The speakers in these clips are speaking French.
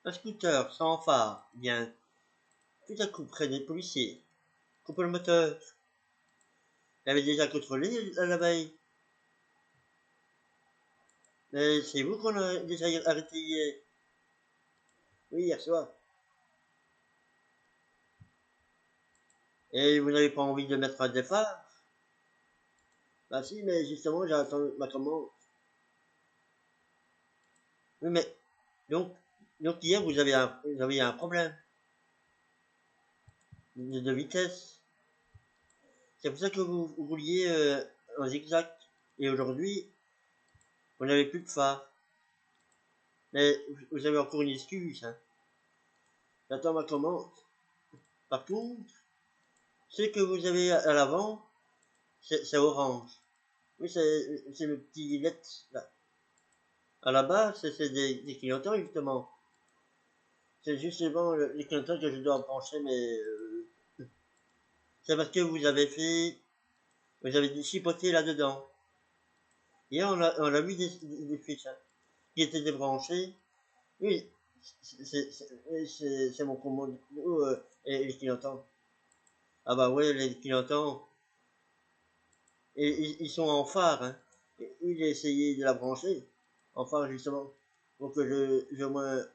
Un scooter sans phare vient tout à coup près des policiers. Coupe le moteur. L'avez déjà contrôlé la veille. Mais c'est vous qu'on a déjà arrêté hier. Oui, hier soir. Et vous n'avez pas envie de mettre des phares? Bah si, mais justement, j'attends ma commande. Oui, mais donc, donc hier vous avez un problème de vitesse. C'est pour ça que vous rouliez en zigzag. Et aujourd'hui, vous n'avez plus de phare. Mais vous avez encore une excuse. Hein. J'attends ma commande. Par contre, ce que vous avez à l'avant, c'est orange. Oui, c'est le petit lettre là. À la base, c'est des clignotants justement. C'est justement les clignotants que je dois brancher, mais c'est parce que vous avez chipoté là-dedans. Hier, on a vu des fiches hein, qui étaient débranchées. Oui, c'est mon commande. Et les clignotants. Ah bah ouais, les clignotants. Et ils sont en phare. Hein. Et j'ai essayé de la brancher en phare justement pour que je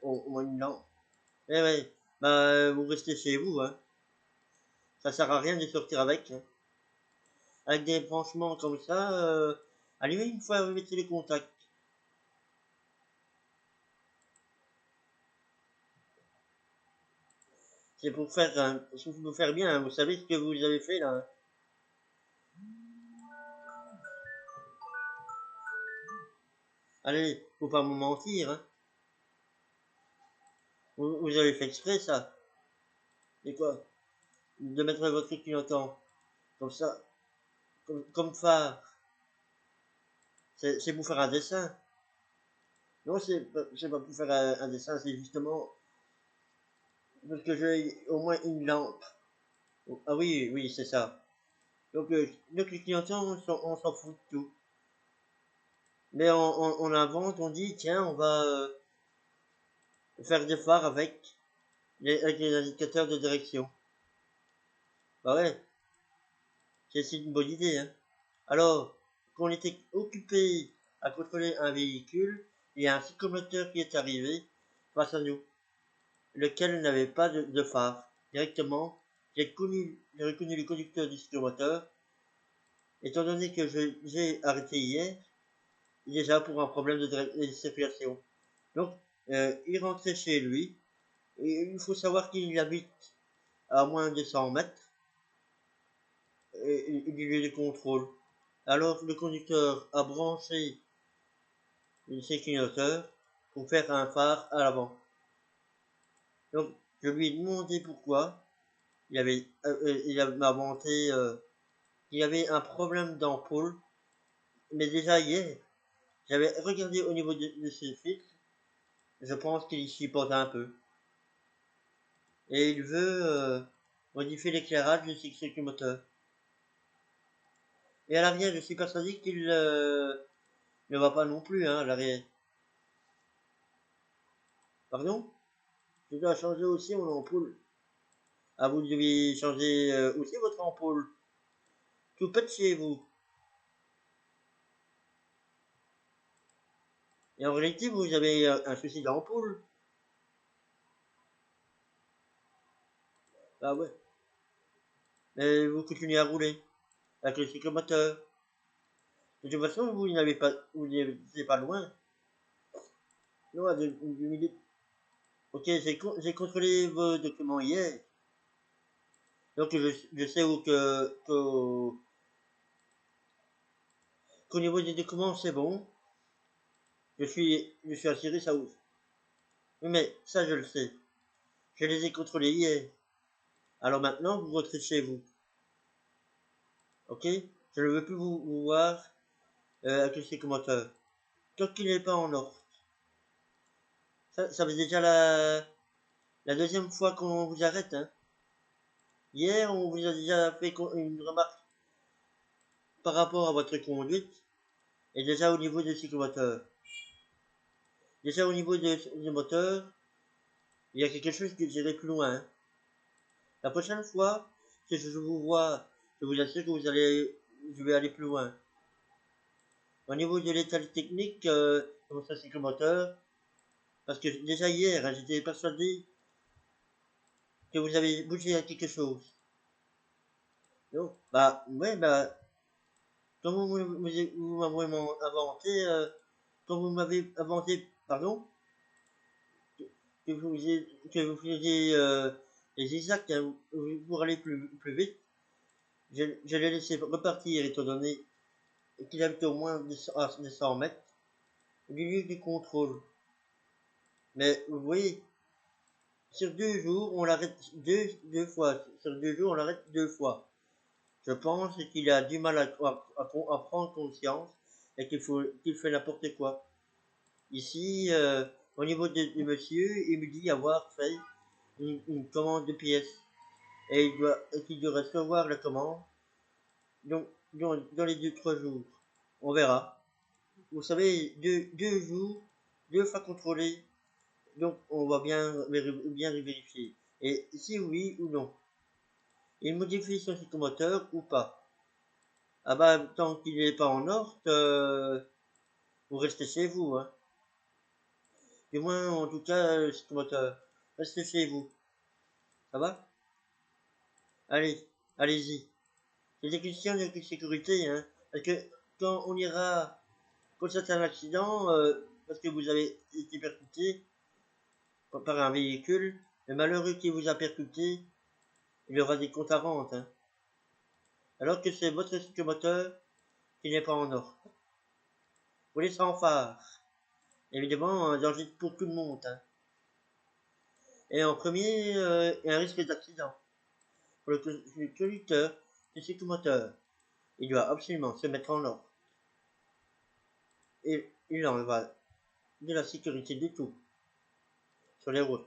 au moins une lampe. Eh ouais, bah vous restez chez vous. Hein. Ça sert à rien de sortir avec. Hein. Avec des branchements comme ça, allumez une fois vous mettez les contacts. C'est pour faire bien. Hein. Vous savez ce que vous avez fait là. Hein. Allez, faut pas me mentir. Hein. Vous avez fait exprès ça. Et quoi? De mettre votre clignotant comme ça, comme phare. C'est pour faire un dessin. Non, c'est pas pour faire un dessin, c'est justement parce que j'ai au moins une lampe. Ah oui, oui, c'est ça. Donc les clignotants, on s'en fout de tout. Mais on invente, on dit, tiens, on va faire des phares avec les indicateurs de direction. Bah ouais, c'est une bonne idée, hein. Alors, qu'on était occupé à contrôler un véhicule, il y a un psychomoteur qui est arrivé face à nous, lequel n'avait pas de phare. Directement, j'ai reconnu le conducteur du psychomoteur, étant donné que j'ai arrêté hier, déjà pour un problème de circulation. Donc, il rentrait chez lui, et il faut savoir qu'il habite à moins de 100 mètres du lieu de contrôle. Alors, le conducteur a branché ses clignoteurs pour faire un phare à l'avant. Donc, je lui ai demandé pourquoi. Il m'a vanté qu'il y avait un problème d'ampoule. Mais déjà hier, j'avais regardé au niveau de ce filtre. Je pense qu'il y chipote un peu. Et il veut modifier l'éclairage du cycle moteur. Et à l'arrière, je suis persuadé qu'il ne va pas non plus, hein, à l'arrière. Pardon? Je dois changer aussi mon ampoule. Ah, vous devez changer aussi votre ampoule. Tout près de chez vous. Et en réalité, vous avez un souci d'ampoule. Ah ouais. Mais vous continuez à rouler avec le cyclomoteur. De toute façon, vous n'êtes pas loin. Non, à 2 minutes. Ok, j'ai contrôlé vos documents hier. Donc je sais qu'au niveau des documents c'est bon. Je suis assuré ça ouvre. Oui, mais ça je le sais. Je les ai contrôlés hier. Alors maintenant vous rentrez chez vous. Ok? Je ne veux plus vous voir avec le cyclomoteur. Tant qu'il n'est pas en ordre. Ça fait déjà la deuxième fois qu'on vous arrête. Hein. Hier, on vous a déjà fait une remarque par rapport à votre conduite et déjà au niveau du cyclomoteur. Déjà au niveau du moteur, Il y a quelque chose que j'irai plus loin. La prochaine fois que je vous vois, je vous assure que je vais aller plus loin. Au niveau de l'état technique, comment ça c'est le moteur, parce que déjà hier, hein, j'étais persuadé que vous avez bougé à quelque chose. Non? Bah, ouais, bah, quand vous m'avez inventé, quand vous m'avez inventé, pardon, que vous faisiez les zigzags hein, pour aller plus vite, je l'ai laissé repartir étant donné qu'il habite au moins des 100 mètres du lieu du contrôle. Mais vous voyez, sur 2 jours, on l'arrête deux fois. Sur 2 jours, on l'arrête 2 fois. Je pense qu'il a du mal à prendre conscience et qu'il fait n'importe quoi. Ici, au niveau du monsieur, il me dit avoir fait une commande de pièces et qu'il doit recevoir la commande donc, dans les 2-3 jours. On verra. Vous savez, 2 jours, 2 fois contrôlé, donc on va bien vérifier. Et si oui ou non. Il modifie son psychomoteur ou pas. Ah bah, tant qu'il n'est pas en ordre, vous restez chez vous, hein. Du moins, en tout cas, psychomoteur, restez chez vous. Ça va? Allez, allez-y. C'est des questions de sécurité, hein. Parce que quand on ira constater un accident, parce que vous avez été percuté par un véhicule, le malheureux qui vous a percuté, il aura des comptes à rendre, hein. Alors que c'est votre psychomoteur qui n'est pas en ordre. Vous laissez en phare. Évidemment, un danger pour tout le monde, hein. Et en premier, il y a un risque d'accident. Pour le conducteur du psychomoteur, il doit absolument se mettre en ordre. Et il en va de la sécurité de tout sur les routes.